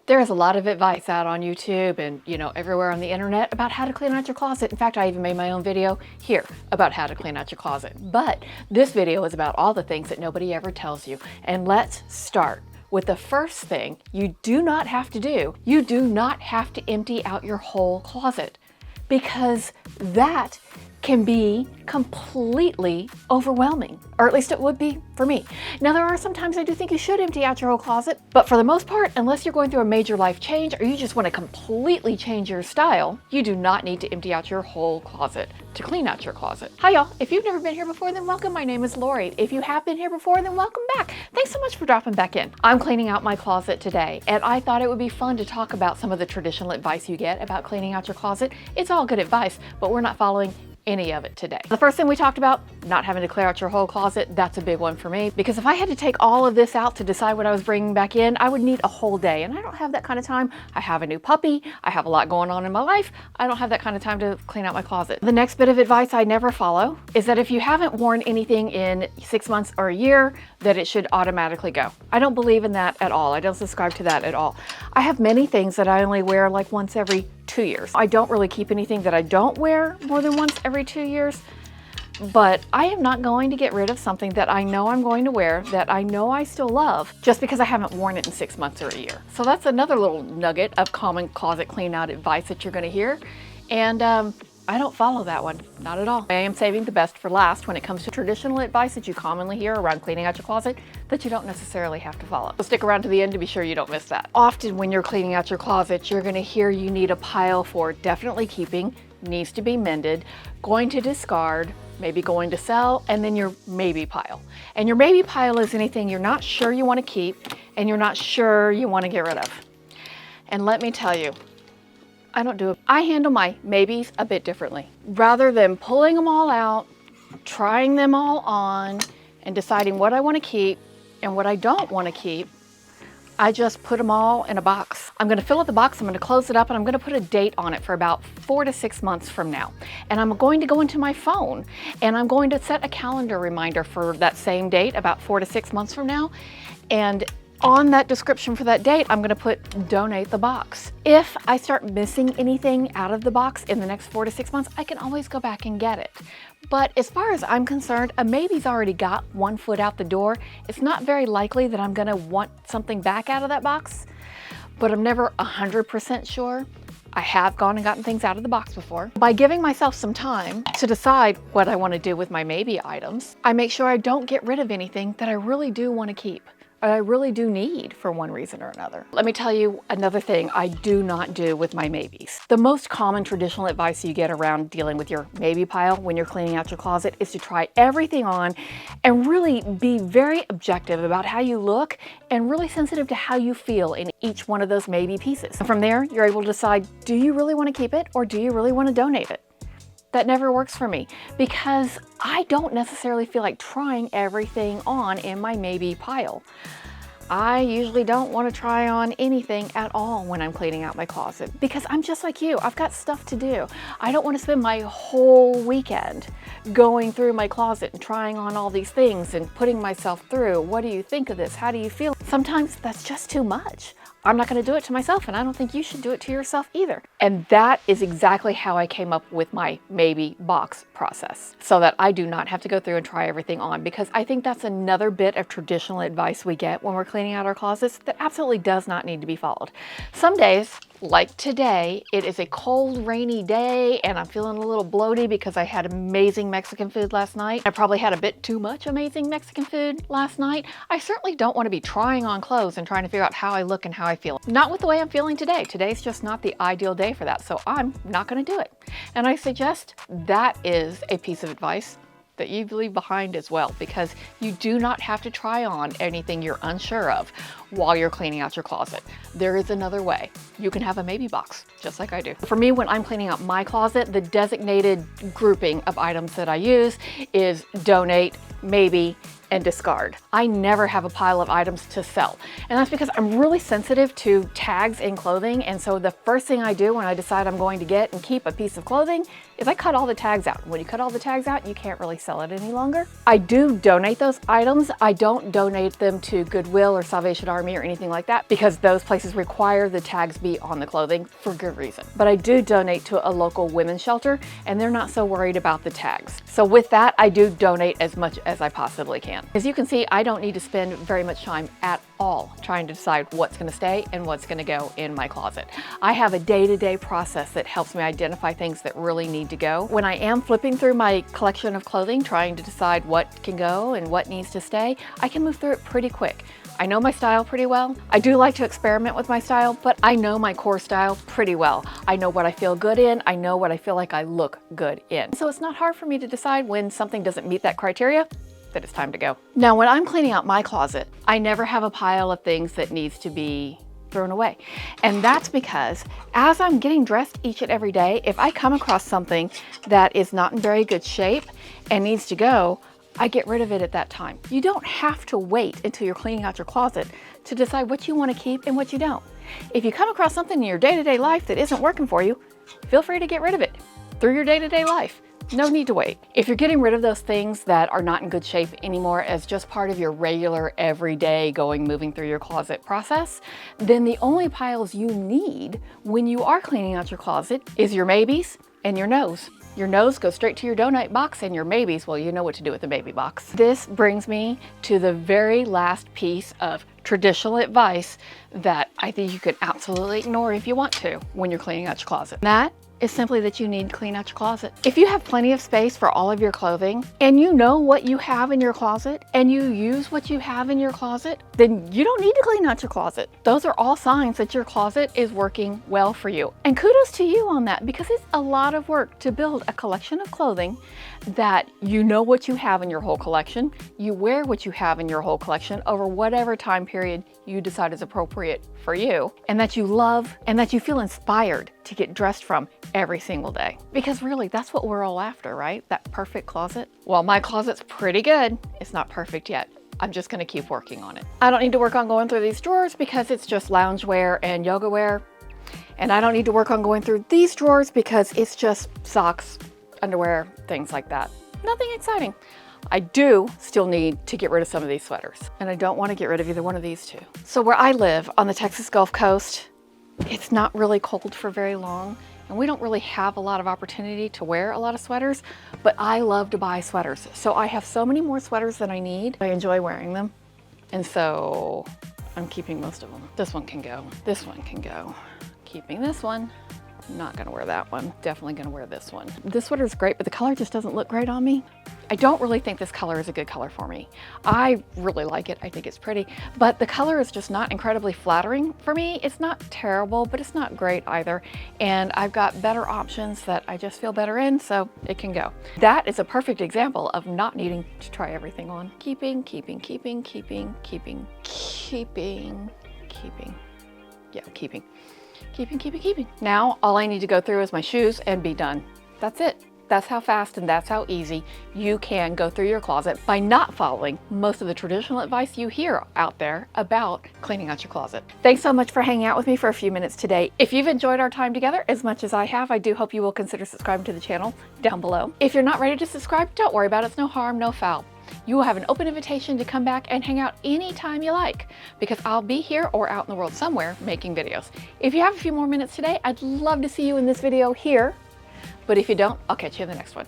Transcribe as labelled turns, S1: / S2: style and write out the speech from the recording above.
S1: There's a lot of advice out on YouTube and, everywhere on the internet about how to clean out your closet. In fact, I even made my own video here about how to clean out your closet. But this video is about all the things that nobody ever tells you. And let's start with the first thing you do not have to do. You do not have to empty out your whole closet, because that can be completely overwhelming, or at least it would be for me. Now, there are some times I do think you should empty out your whole closet, but for the most part, unless you're going through a major life change or you just want to completely change your style, you do not need to empty out your whole closet to clean out your closet. Hi y'all, if you've never been here before, then welcome. My name is Lori. If you have been here before, then welcome back. Thanks so much for dropping back in. I'm cleaning out my closet today, and I thought it would be fun to talk about some of the traditional advice you get about cleaning out your closet. It's all good advice, but we're not following any of it today. The first thing we talked about, not having to clear out your whole closet, that's a big one for me, because if I had to take all of this out to decide what I was bringing back in, I would need a whole day, and I don't have that kind of time. I have a new puppy, I have a lot going on in my life, I don't have that kind of time to clean out my closet. The next bit of advice I never follow is that if you haven't worn anything in 6 months or a year, that it should automatically go. I don't believe in that at all. I don't subscribe to that at all. I have many things that I only wear like once every 2 years. I don't really keep anything that I don't wear more than once every 2 years, but I am not going to get rid of something that I know I'm going to wear, that I know I still love, just because I haven't worn it in 6 months or a year. So that's another little nugget of common closet clean out advice that you're going to hear. And I don't follow that one, not at all. I am saving the best for last when it comes to traditional advice that you commonly hear around cleaning out your closet that you don't necessarily have to follow. So stick around to the end to be sure you don't miss that. Often when you're cleaning out your closet, you're gonna hear you need a pile for definitely keeping, needs to be mended, going to discard, maybe going to sell, and then your maybe pile. And your maybe pile is anything you're not sure you wanna keep and you're not sure you wanna get rid of. And let me tell you, I don't do it. I handle my maybes a bit differently. Rather than pulling them all out, trying them all on, and deciding what I want to keep and what I don't want to keep, I just put them all in a box. I'm going to fill up the box, I'm going to close it up, and I'm going to put a date on it for about 4 to 6 months from now. And I'm going to go into my phone and I'm going to set a calendar reminder for that same date about 4 to 6 months from now. And on that description for that date, I'm going to put donate the box. If I start missing anything out of the box in the next 4 to 6 months, I can always go back and get it. But as far as I'm concerned, a maybe's already got 1 foot out the door. It's not very likely that I'm going to want something back out of that box, but I'm never 100% sure. I have gone and gotten things out of the box before. By giving myself some time to decide what I want to do with my maybe items, I make sure I don't get rid of anything that I really do want to keep, I really do need for one reason or another. Let me tell you another thing I do not do with my maybes. The most common traditional advice you get around dealing with your maybe pile when you're cleaning out your closet is to try everything on and really be very objective about how you look and really sensitive to how you feel in each one of those maybe pieces. And from there, you're able to decide, do you really want to keep it or do you really want to donate it? That never works for me because I don't necessarily feel like trying everything on in my maybe pile. I usually don't want to try on anything at all when I'm cleaning out my closet because I'm just like you. I've got stuff to do. I don't want to spend my whole weekend going through my closet and trying on all these things and putting myself through. What do you think of this? How do you feel? Sometimes that's just too much. I'm not going to do it to myself, and I don't think you should do it to yourself either. And that is exactly how I came up with my maybe box process, so that I do not have to go through and try everything on, because I think that's another bit of traditional advice we get when we're cleaning out our closets that absolutely does not need to be followed. Some days, like today, it is a cold, rainy day, and I'm feeling a little bloated because I had amazing Mexican food last night. I probably had a bit too much amazing Mexican food last night. I certainly don't want to be trying on clothes and trying to figure out how I look and how I feel. Not with the way I'm feeling today. Today's just not the ideal day for that, so I'm not going to do it. And I suggest that is a piece of advice that you leave behind as well, because you do not have to try on anything you're unsure of while you're cleaning out your closet. There is another way. You can have a maybe box, just like I do. For me, when I'm cleaning out my closet, the designated grouping of items that I use is donate, maybe, and discard. I never have a pile of items to sell. And that's because I'm really sensitive to tags in clothing. And so the first thing I do when I decide I'm going to get and keep a piece of clothing is I cut all the tags out. When you cut all the tags out, you can't really sell it any longer. I do donate those items. I don't donate them to Goodwill or Salvation Army or anything like that because those places require the tags be on the clothing for good reason. But I do donate to a local women's shelter and they're not so worried about the tags. So with that, I do donate as much as I possibly can. As you can see, I don't need to spend very much time at all trying to decide what's going to stay and what's going to go in my closet. I have a day-to-day process that helps me identify things that really need to go. When I am flipping through my collection of clothing, trying to decide what can go and what needs to stay, I can move through it pretty quick. I know my style pretty well. I do like to experiment with my style, but I know my core style pretty well. I know what I feel good in. I know what I feel like I look good in. So it's not hard for me to decide when something doesn't meet that criteria that it's time to go. Now, when I'm cleaning out my closet, I never have a pile of things that needs to be thrown away. And that's because as I'm getting dressed each and every day, if I come across something that is not in very good shape and needs to go, I get rid of it at that time. You don't have to wait until you're cleaning out your closet to decide what you want to keep and what you don't. If you come across something in your day-to-day life that isn't working for you, feel free to get rid of it through your day-to-day life. No need to wait. If you're getting rid of those things that are not in good shape anymore as just part of your regular everyday moving through your closet process, then the only piles you need when you are cleaning out your closet is your maybes and your no's. Your no's go straight to your donut box and your maybes, well, you know what to do with the maybe box. This brings me to the very last piece of traditional advice that I think you can absolutely ignore if you want to when you're cleaning out your closet. That is simply that you need to clean out your closet. If you have plenty of space for all of your clothing and you know what you have in your closet and you use what you have in your closet, then you don't need to clean out your closet. Those are all signs that your closet is working well for you. And kudos to you on that because it's a lot of work to build a collection of clothing that you know what you have in your whole collection, you wear what you have in your whole collection over whatever time period you decide is appropriate for you, and that you love and that you feel inspired to get dressed from every single day. Because really, that's what we're all after, right? That perfect closet. Well, my closet's pretty good. It's not perfect yet. I'm just gonna keep working on it. I don't need to work on going through these drawers because it's just loungewear and yoga wear. And I don't need to work on going through these drawers because it's just socks, underwear, things like that. Nothing exciting. I do still need to get rid of some of these sweaters, and I don't want to get rid of either one of these two. So where I live on the Texas Gulf Coast, it's not really cold for very long, and we don't really have a lot of opportunity to wear a lot of sweaters, but I love to buy sweaters. So I have so many more sweaters than I need. I enjoy wearing them, and so I'm keeping most of them. This one can go. This one can go. Keeping this one. Not gonna wear that one. Definitely gonna wear this one. This sweater is great, but the color just doesn't look great on me. I don't really think this color is a good color for me. I really like it. I think it's pretty, but the color is just not incredibly flattering for me. It's not terrible, but it's not great either. And I've got better options that I just feel better in, so it can go. That is a perfect example of not needing to try everything on. Keeping, keeping, keeping, keeping, keeping, keeping, keeping. Yeah, keeping. Keeping, keeping, keeping. Now, all I need to go through is my shoes and be done. That's it. That's how fast and that's how easy you can go through your closet by not following most of the traditional advice you hear out there about cleaning out your closet. Thanks so much for hanging out with me for a few minutes today. If you've enjoyed our time together as much as I have, I do hope you will consider subscribing to the channel down below. If you're not ready to subscribe, don't worry about it. It's no harm, no foul. You will have an open invitation to come back and hang out anytime you like because I'll be here or out in the world somewhere making videos. If you have a few more minutes today, I'd love to see you in this video here. But if you don't, I'll catch you in the next one.